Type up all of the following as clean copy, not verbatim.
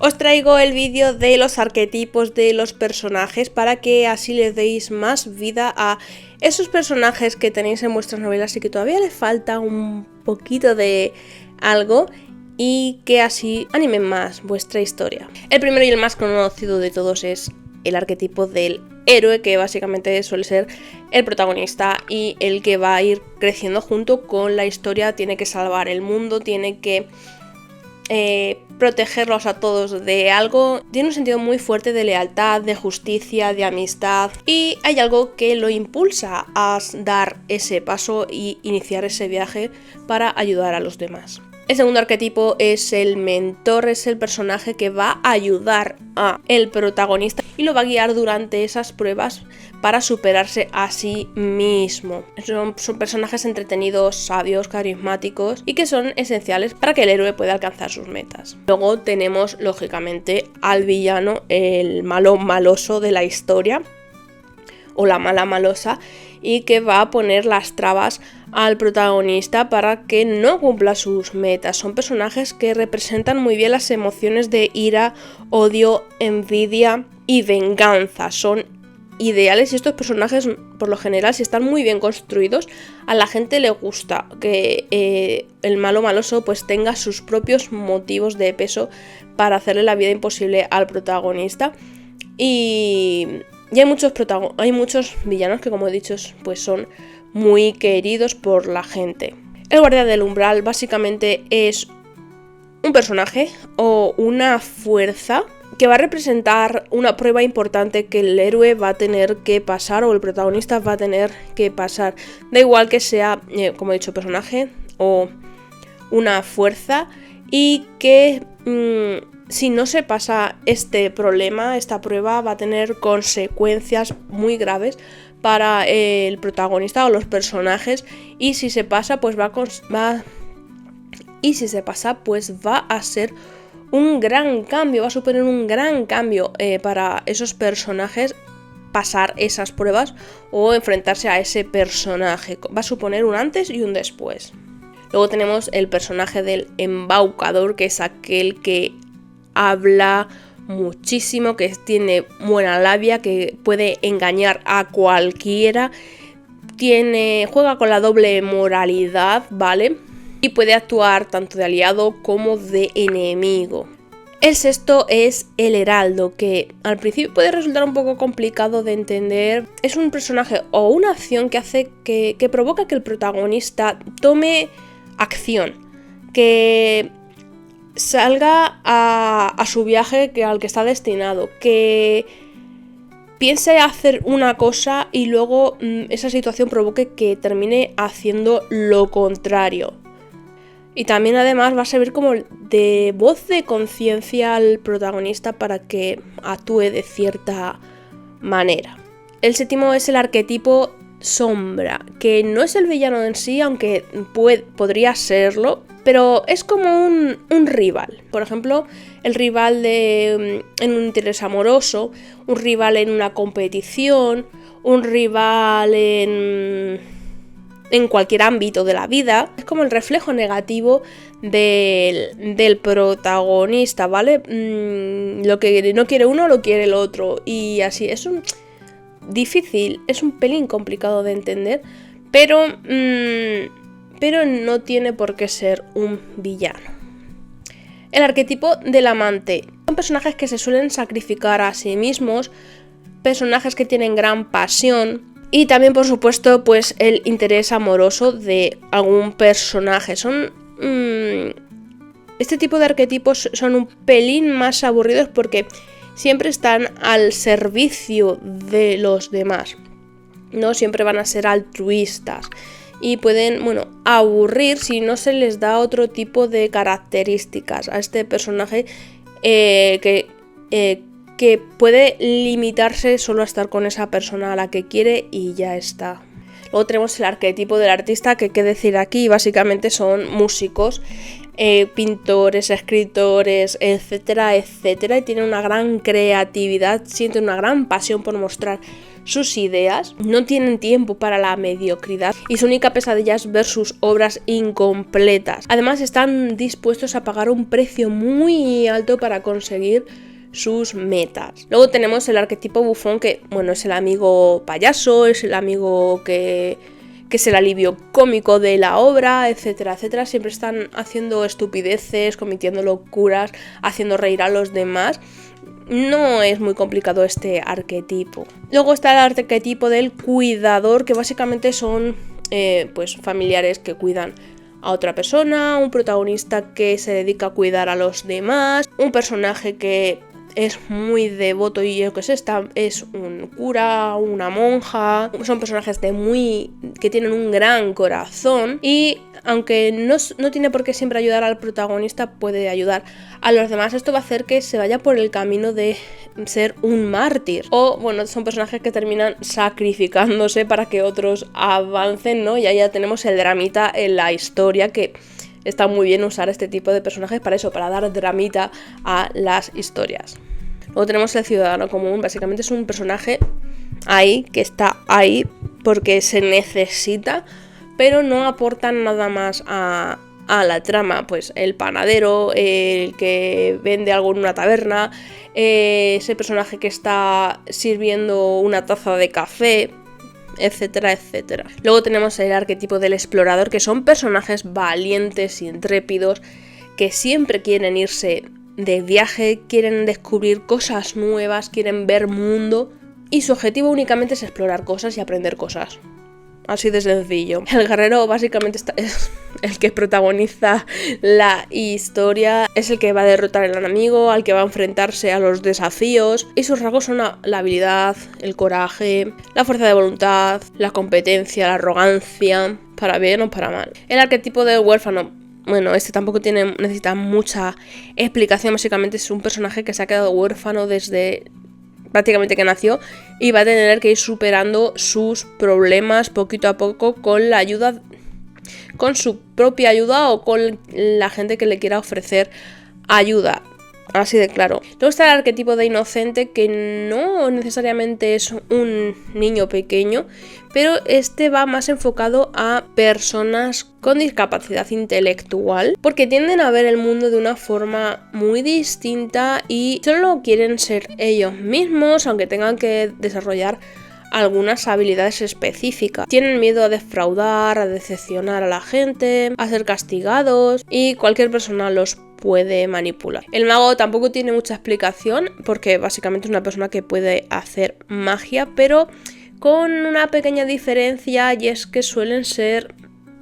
Os traigo el vídeo de los arquetipos de los personajes para que así les deis más vida a esos personajes que tenéis en vuestras novelas y que todavía les falta un poquito de algo y que así animen más vuestra historia. El primero y el más conocido de todos es el arquetipo del héroe, que básicamente suele ser el protagonista y el que va a ir creciendo junto con la historia. Tiene que salvar el mundo, tiene que protegerlos a todos de algo. Tiene un sentido muy fuerte de lealtad, de justicia, de amistad, y hay algo que lo impulsa a dar ese paso y iniciar ese viaje para ayudar a los demás. El segundo arquetipo es el mentor, es el personaje que va a ayudar a el protagonista y lo va a guiar durante esas pruebas para superarse a sí mismo. Son personajes entretenidos, sabios, carismáticos y que son esenciales para que el héroe pueda alcanzar sus metas. Luego tenemos, lógicamente, al villano, el malo maloso de la historia, o la mala malosa, y que va a poner las trabas al protagonista para que no cumpla sus metas. Son personajes que representan muy bien las emociones de ira, odio, envidia y venganza. Son ideales y estos personajes, por lo general, si están muy bien construidos, a la gente le gusta que el malo maloso pues tenga sus propios motivos de peso para hacerle la vida imposible al protagonista. Y hay muchos villanos que, como he dicho, pues son muy queridos por la gente. El guardián del umbral básicamente es un personaje o una fuerza que va a representar una prueba importante que el héroe va a tener que pasar o el protagonista va a tener que pasar. Da igual que sea, como he dicho, personaje o una fuerza, y que si no se pasa este problema, esta prueba va a tener consecuencias muy graves para el protagonista o los personajes, y si se pasa pues va a ser un gran cambio, va a suponer un gran cambio para esos personajes pasar esas pruebas o enfrentarse a ese personaje. Va a suponer un antes y un después. Luego tenemos el personaje del embaucador, que es aquel que habla muchísimo, que tiene buena labia, que puede engañar a cualquiera, juega con la doble moralidad, ¿vale? Y puede actuar tanto de aliado como de enemigo. El sexto es el heraldo, que al principio puede resultar un poco complicado de entender. Es un personaje o una acción que hace que provoca que el protagonista tome acción, que salga a su viaje al que está destinado, que piense hacer una cosa y luego esa situación provoque que termine haciendo lo contrario. Y también además va a servir como de voz de conciencia al protagonista para que actúe de cierta manera. El séptimo es el arquetipo sombra, que no es el villano en sí, aunque podría serlo, pero es como un rival. Por ejemplo, el rival en un interés amoroso, un rival en una competición, un rival en cualquier ámbito de la vida. Es como el reflejo negativo del protagonista, ¿vale? Lo que no quiere uno lo quiere el otro, y así. Es difícil, es un pelín complicado de entender, pero no tiene por qué ser un villano. El arquetipo del amante. Son personajes que se suelen sacrificar a sí mismos, personajes que tienen gran pasión, y también, por supuesto, pues el interés amoroso de algún personaje. Este tipo de arquetipos son un pelín más aburridos porque siempre están al servicio de los demás, no siempre van a ser altruistas y pueden, aburrir si no se les da otro tipo de características a este personaje que puede limitarse solo a estar con esa persona a la que quiere y ya está. Luego tenemos el arquetipo del artista, que qué decir aquí, básicamente son músicos, pintores, escritores, etcétera, etcétera, y tienen una gran creatividad, sienten una gran pasión por mostrar sus ideas, no tienen tiempo para la mediocridad y su única pesadilla es ver sus obras incompletas. Además, están dispuestos a pagar un precio muy alto para conseguir sus metas. Luego tenemos el arquetipo bufón, que bueno, es el amigo payaso, es el amigo que es el alivio cómico de la obra, etcétera, etcétera. Siempre están haciendo estupideces, cometiendo locuras, haciendo reír a los demás. No es muy complicado este arquetipo. Luego está el arquetipo del cuidador, que básicamente son pues familiares que cuidan a otra persona, un protagonista que se dedica a cuidar a los demás, un personaje que es muy devoto y yo que sé, es un cura, una monja. Son personajes que tienen un gran corazón y aunque no tiene por qué siempre ayudar al protagonista, puede ayudar a los demás. Esto va a hacer que se vaya por el camino de ser un mártir. O bueno, son personajes que terminan sacrificándose para que otros avancen, ¿no? Y ahí ya tenemos el dramita en la historia, que está muy bien usar este tipo de personajes para eso, para dar dramita a las historias. Luego tenemos el ciudadano común. Básicamente es un personaje que está ahí porque se necesita, pero no aporta nada más a la trama. Pues el panadero, el que vende algo en una taberna, ese personaje que está sirviendo una taza de café, etcétera, etcétera. Luego tenemos el arquetipo del explorador, que son personajes valientes y intrépidos que siempre quieren irse de viaje, quieren descubrir cosas nuevas, quieren ver mundo y su objetivo únicamente es explorar cosas y aprender cosas. Así de sencillo. El guerrero básicamente es el que protagoniza la historia, es el que va a derrotar al enemigo, al que va a enfrentarse a los desafíos, y sus rasgos son la habilidad, el coraje, la fuerza de voluntad, la competencia, la arrogancia, para bien o para mal. El arquetipo del huérfano, bueno, este tampoco necesita mucha explicación. Básicamente es un personaje que se ha quedado huérfano desde prácticamente que nació y va a tener que ir superando sus problemas poquito a poco con la ayuda, con su propia ayuda o con la gente que le quiera ofrecer ayuda. Así de claro. Luego está el arquetipo de inocente, que no necesariamente es un niño pequeño, pero este va más enfocado a personas con discapacidad intelectual, porque tienden a ver el mundo de una forma muy distinta y solo quieren ser ellos mismos, aunque tengan que desarrollar algunas habilidades específicas. Tienen miedo a defraudar, a decepcionar a la gente, a ser castigados, y cualquier persona los puede manipular. El mago tampoco tiene mucha explicación, porque básicamente es una persona que puede hacer magia, pero con una pequeña diferencia, y es que suelen ser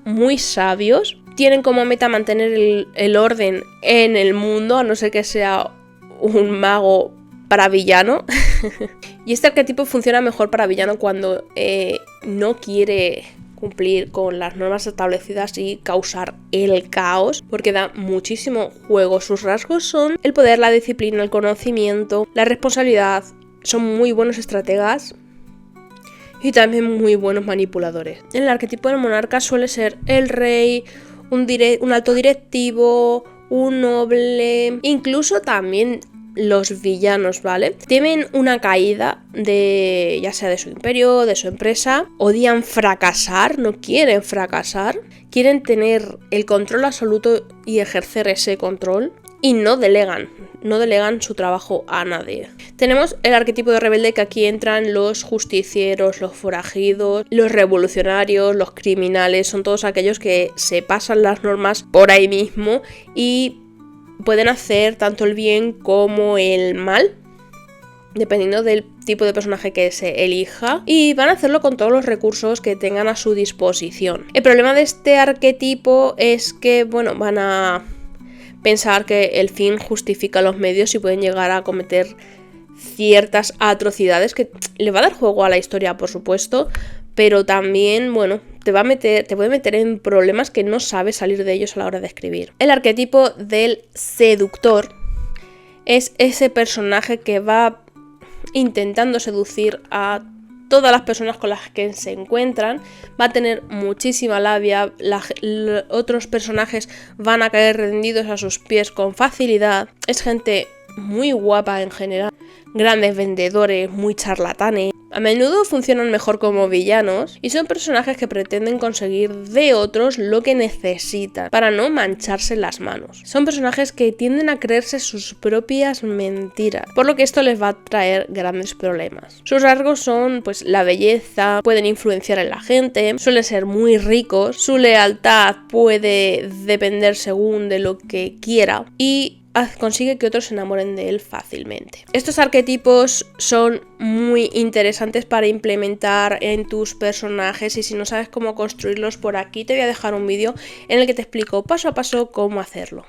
muy sabios. Tienen como meta mantener el orden en el mundo, a no ser que sea un mago para villano. Y este arquetipo funciona mejor para villano cuando no quiere cumplir con las normas establecidas y causar el caos, porque da muchísimo juego. Sus rasgos son el poder, la disciplina, el conocimiento, la responsabilidad. Son muy buenos estrategas y también muy buenos manipuladores. El arquetipo del monarca suele ser el rey, un alto directivo, un noble, incluso también los villanos, ¿vale? Temen una caída ya sea de su imperio, de su empresa, odian fracasar, no quieren fracasar, quieren tener el control absoluto y ejercer ese control, y no delegan su trabajo a nadie. Tenemos el arquetipo de rebelde, que aquí entran los justicieros, los forajidos, los revolucionarios, los criminales. Son todos aquellos que se pasan las normas por ahí mismo y pueden hacer tanto el bien como el mal, dependiendo del tipo de personaje que se elija, y van a hacerlo con todos los recursos que tengan a su disposición. El problema de este arquetipo es que, bueno, van a pensar que el fin justifica los medios y pueden llegar a cometer ciertas atrocidades, que le va a dar juego a la historia, por supuesto, pero también, bueno, te puede meter en problemas que no sabes salir de ellos a la hora de escribir. El arquetipo del seductor es ese personaje que va intentando seducir a todas las personas con las que se encuentran, va a tener muchísima labia, otros personajes van a caer rendidos a sus pies con facilidad. Es gente muy guapa en general, grandes vendedores, muy charlatanes. A menudo funcionan mejor como villanos y son personajes que pretenden conseguir de otros lo que necesitan para no mancharse las manos. Son personajes que tienden a creerse sus propias mentiras, por lo que esto les va a traer grandes problemas. Sus rasgos son pues la belleza, pueden influenciar en la gente, suelen ser muy ricos, su lealtad puede depender según de lo que quiera y consigue que otros se enamoren de él fácilmente. Estos arquetipos son muy interesantes para implementar en tus personajes y si no sabes cómo construirlos, por aquí te voy a dejar un vídeo en el que te explico paso a paso cómo hacerlo.